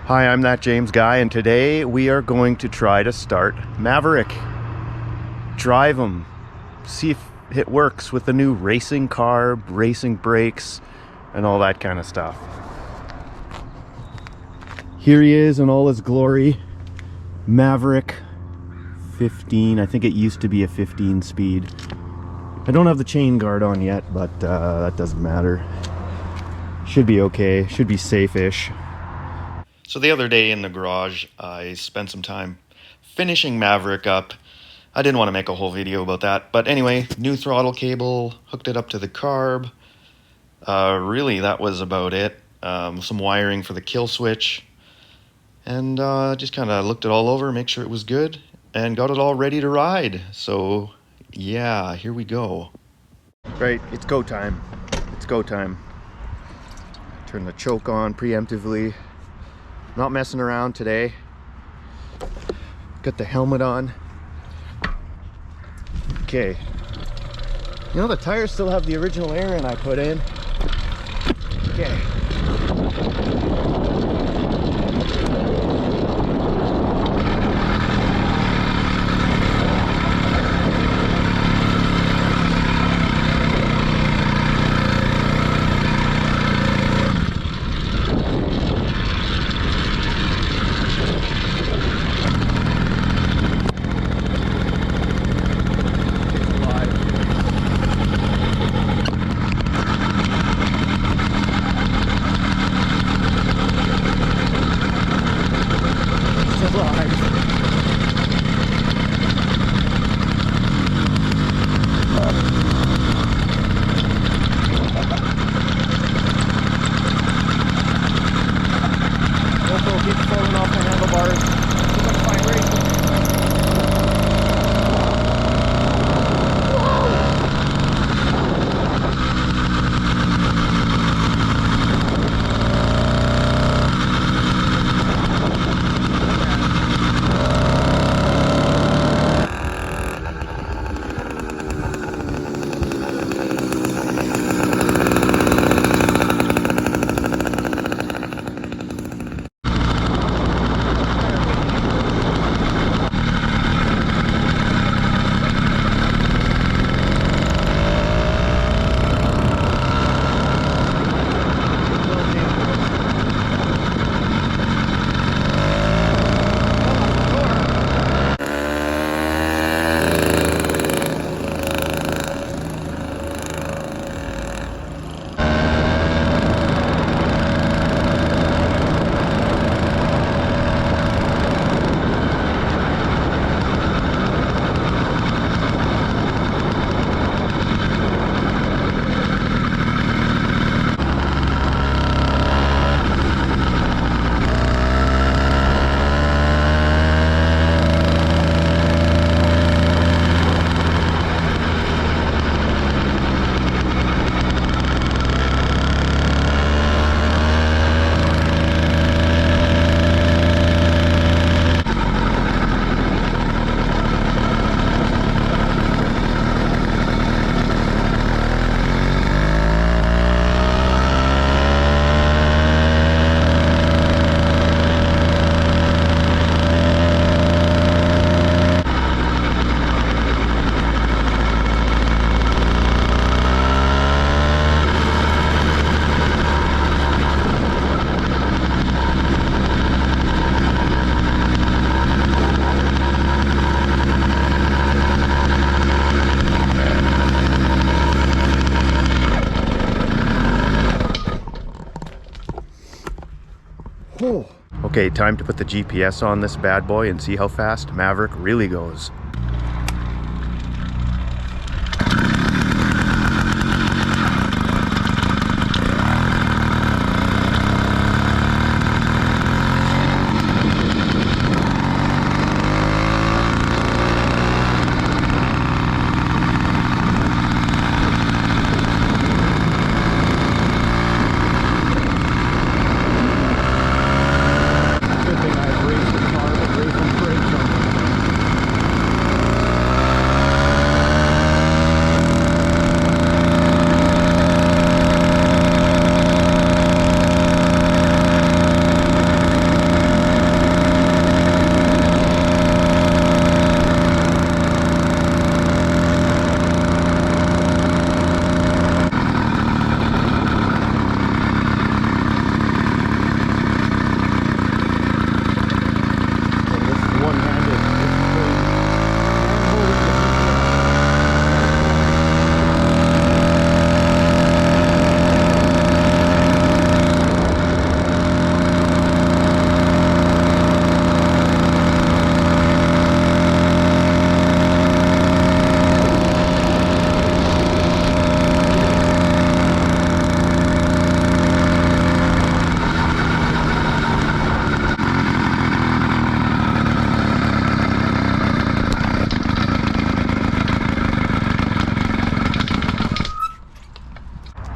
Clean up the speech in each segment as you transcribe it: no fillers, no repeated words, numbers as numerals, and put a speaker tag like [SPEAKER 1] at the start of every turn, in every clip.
[SPEAKER 1] Hi, I'm that James guy, and today we are going to try to start Maverick. Drive him, see if it works with the new racing carb, racing brakes, and all that kind of stuff. Here he is in all his glory. Maverick 15. I think it used to be a 15 speed. I don't have the chain guard on yet, but that doesn't matter. Should be okay, should be safe-ish. So the other day in the garage, I spent some time finishing Maverick up. I didn't want to make a whole video about that, but anyway, new throttle cable, hooked it up to the carb. Really, that was about it. Some wiring for the kill switch, and just kind of looked it all over, make sure it was good, and got it all ready to ride. So yeah, here we go. Right, it's go time. It's go time. Turn the choke on preemptively. Not messing around today. Got the helmet on. Okay. You know, the tires still have the original air in I put in. Okay. Okay, time to put the GPS on this bad boy and see how fast Maverick really goes.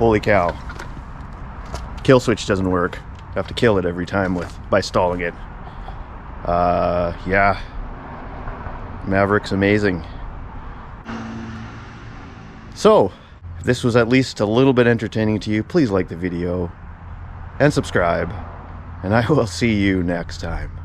[SPEAKER 1] Holy cow. Kill switch doesn't work. You have to kill it every time by stalling it. Yeah. Maverick's amazing. So, if this was at least a little bit entertaining to you, please like the video and subscribe. And I will see you next time.